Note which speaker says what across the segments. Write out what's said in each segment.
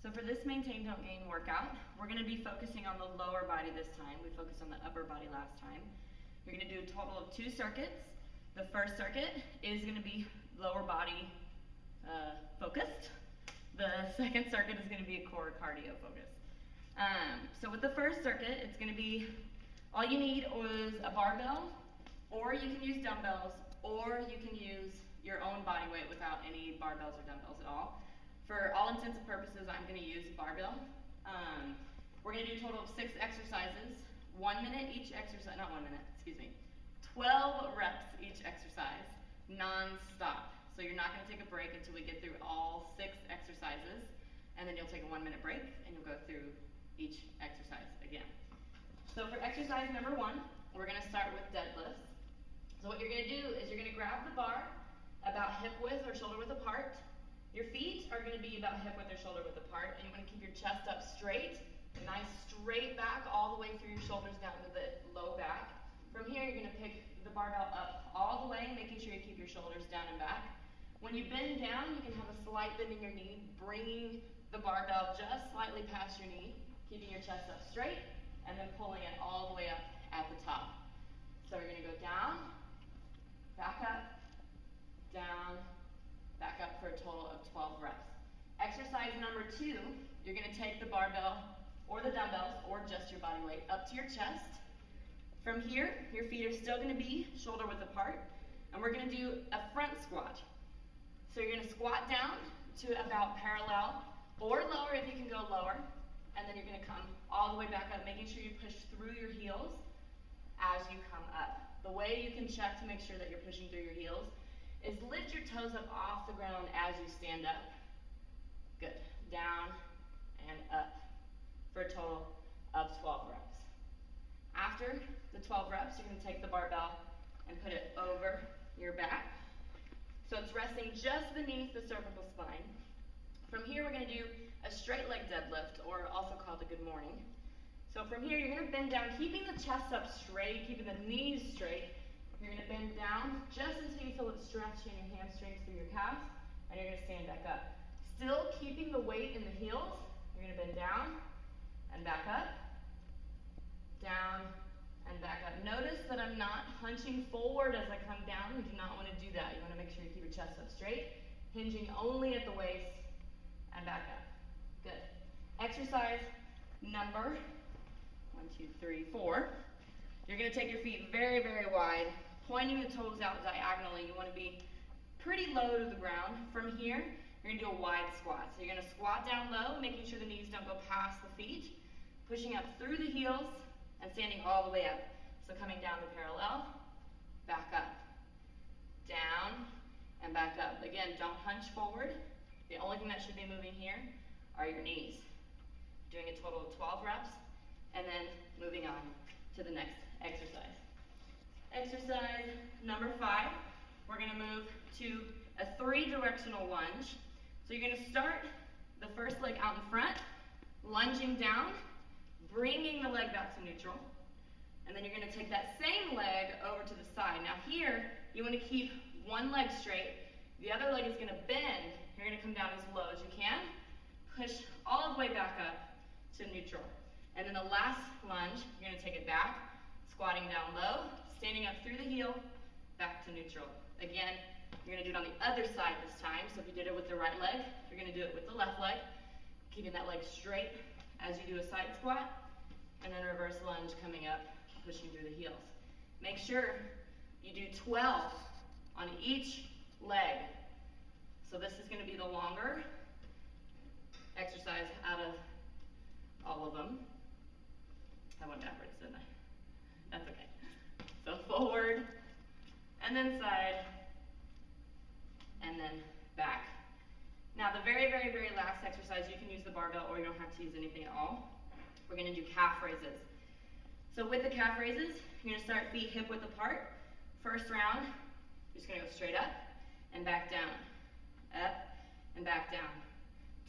Speaker 1: So for this maintain, don't gain workout, we're gonna be focusing on the lower body this time. We focused on the upper body last time. You're gonna do a total of 2 circuits. The first circuit is gonna be lower body focused. The second circuit is gonna be a core cardio focus. So with the first circuit, it's gonna be, all you need is a barbell, or you can use dumbbells, or you can use your own body weight without any barbells or dumbbells at all. For all intents and purposes, I'm going to use barbell. We're going to do a total of 6 exercises, 1 minute each exercise, not 1 minute, excuse me, 12 reps each exercise, non-stop. So you're not going to take a break until we get through all 6 exercises, and then you'll take a 1 minute break, and you'll go through each exercise again. So for exercise number 1, we're going to start with deadlifts. So what you're going to do is you're going to grab the bar about hip width or shoulder width apart. Your feet are going to be about hip width or shoulder width apart, and you want to keep your chest up straight, a nice straight back all the way through your shoulders down to the low back. From here, you're going to pick the barbell up all the way, making sure you keep your shoulders down and back. When you bend down, you can have a slight bend in your knee, bringing the barbell just slightly past your knee, keeping your chest up straight, and then pulling it all the way up at the top. So we're going to go down, back up, down, back up for a total of 12 reps. Exercise number 2, you're going to take the barbell or the dumbbells or just your body weight up to your chest. From here, your feet are still going to be shoulder width apart, and we're going to do a front squat. So you're going to squat down to about parallel or lower if you can go lower, and then you're going to come all the way back up, making sure you push through your heels as you come up. The way you can check to make sure that you're pushing through your heels is lift your toes up off the ground as you stand up. Good. Down and up for a total of 12 reps. After the 12 reps, you're going to take the barbell and put it over your back. So it's resting just beneath the cervical spine. From here, we're going to do a straight leg deadlift, or also called a good morning. So from here, you're going to bend down, keeping the chest up straight, keeping the knees straight. You're going to bend down just until you feel it stretch in your hamstrings through your calves, and you're going to stand back up. Still keeping the weight in the heels, you're going to bend down and back up, down and back up. Notice that I'm not hunching forward as I come down. You do not want to do that. You want to make sure you keep your chest up straight, hinging only at the waist, and back up. Good. Exercise number 1, 2, 3, 4. You're going to take your feet very, very wide, pointing the toes out diagonally. You want to be pretty low to the ground. From here, you're going to do a wide squat. So you're going to squat down low, making sure the knees don't go past the feet, pushing up through the heels, and standing all the way up. So coming down the parallel, back up, down, and back up. Again, don't hunch forward. The only thing that should be moving here are your knees. Doing a total of 12 reps, and then moving on to the next exercise. Exercise number 5, we're going to move to a 3-directional lunge. So you're going to start the first leg out in front, lunging down, bringing the leg back to neutral, and then you're going to take that same leg over to the side. Now here, you want to keep one leg straight, the other leg is going to bend. You're going to come down as low as you can, push all the way back up to neutral. And then the last lunge, you're going to take it back, squatting down low, standing up through the heel, back to neutral. Again, you're going to do it on the other side this time. So if you did it with the right leg, you're going to do it with the left leg, keeping that leg straight as you do a side squat, and then reverse lunge coming up, pushing through the heels. Make sure you do 12 on each leg. So this is going to be the longer exercise out of all of them. I went backwards, didn't I? That's okay. So forward, and then side, and then back. Now the very, very, very last exercise, you can use the barbell or you don't have to use anything at all. We're going to do calf raises. So with the calf raises, you're going to start feet hip width apart. First round, you're just going to go straight up and back down. Up and back down.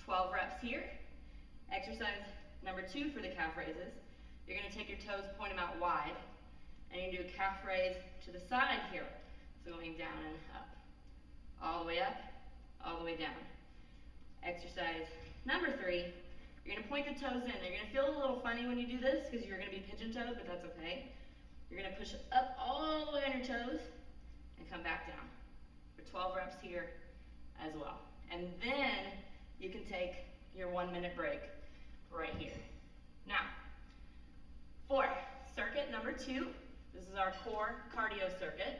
Speaker 1: 12 reps here. Exercise number 2 for the calf raises. You're going to take your toes, point them out wide, and you do a calf raise to the side here. So going down and up. All the way up, all the way down. Exercise Number 3, you're going to point the toes in. They're going to feel a little funny when you do this because you're going to be pigeon-toed, but that's okay. You're going to push up all the way on your toes and come back down for 12 reps here as well. And then you can take your 1-minute break right here. Now, for circuit number 2, this is our core cardio circuit.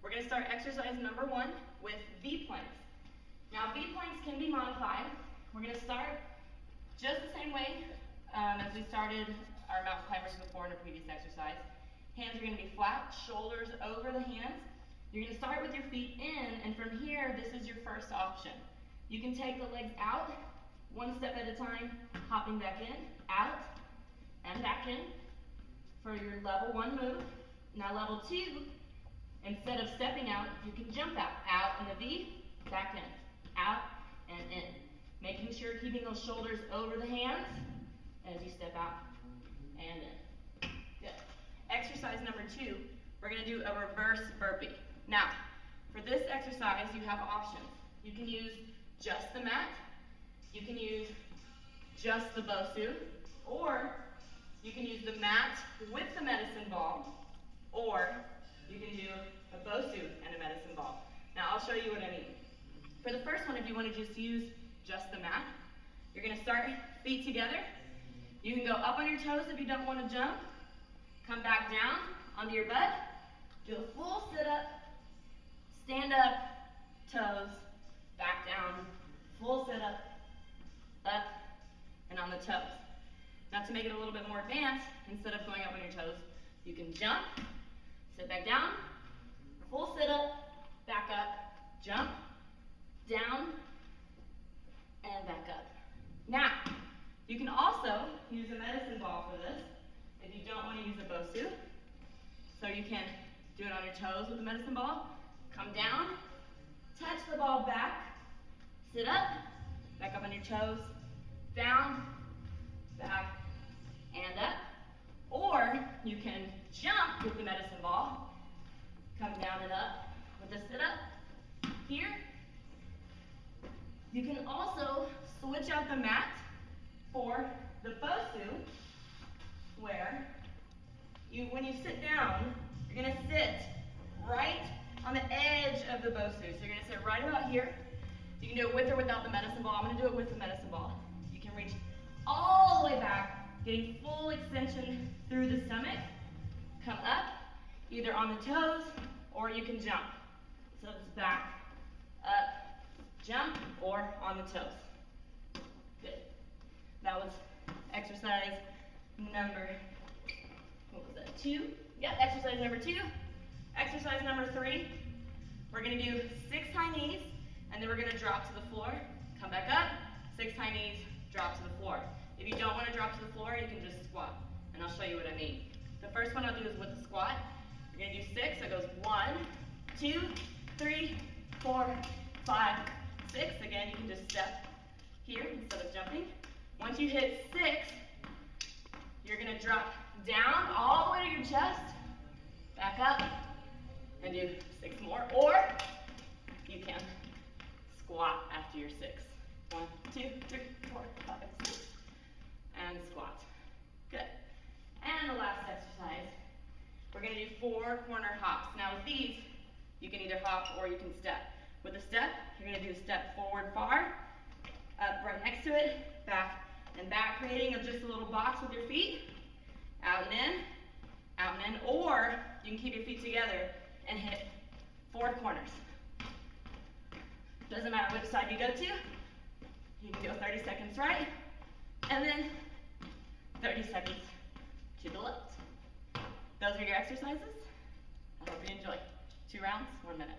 Speaker 1: We're going to start exercise number 1 with V planks. Now, V planks can be modified. We're going to start just the same way as we started our mountain climbers before in a previous exercise. Hands are going to be flat, shoulders over the hands. You're going to start with your feet in, and from here, this is your first option. You can take the legs out, 1 step at a time, hopping back in, out, and back in for your level 1 move. Now level 2, instead of stepping out, you can jump out in the V, back in, out, and in. Making sure keeping those shoulders over the hands as you step out and in. Good. Exercise number 2, we're going to do a reverse burpee. Now, for this exercise, you have options. You can use just the mat, you can use just the BOSU, or you can use the mat with the medicine ball, or you can do a BOSU and a medicine ball. Now, I'll show you what I mean. For the first one, if you want to just use just the mat, you're going to start feet together. You can go up on your toes if you don't want to jump. Come back down onto your butt. Do a full sit-up. Stand up, toes, back down, full sit-up, up, and on the toes. Now to make it a little bit more advanced, instead of going up on your toes, you can jump, sit back down, full sit-up, back up, jump, down, and back up. Now, you can also use a medicine ball for this if you don't want to use a BOSU. So you can do it on your toes with the medicine ball, come down, touch the ball back, sit up, back up on your toes, down, back, and up. Or you can jump with the medicine ball, come down and up with the sit up here. You can also switch out the mat for the BOSU, where when you sit down, you're going to sit right on the edge of the BOSU. So you're going to sit right about here. You can do it with or without the medicine ball. I'm going to do it with the medicine ball. You can reach all the way back, getting full extension through the stomach. Come up, either on the toes, or you can jump. So it's back, up, jump, or on the toes. Good. That was exercise number, 2? Yep, exercise number 2. Exercise number 3, we're going to do 6 high knees, and then we're going to drop to the floor. Come back up, 6 high knees, drop to the floor. If you don't want to drop to the floor, you can just squat, and I'll show you what I mean. The first one I'll do is with the squat. We're going to do 6, so it goes 1, 2, 3, 4, 5, 6. Again, you can just step here instead of jumping. Once you hit 6, you're going to drop down all the way to your chest, back up, and do 6 more. Or you can squat after your 6. 1, 2, 3, 4, 5, 6. And squat. Good. And the last exercise, we're going to do 4 corner hops. Now with these, you can either hop or you can step. With a step, you're going to do a step forward far, up right next to it, back and back, creating just a little box with your feet, out and in, or you can keep your feet together and hit 4 corners. Doesn't matter which side you go to, you can go 30 seconds right, and then 30 seconds to the left. Those are your exercises. I hope you enjoy. 2 rounds, 1 minute.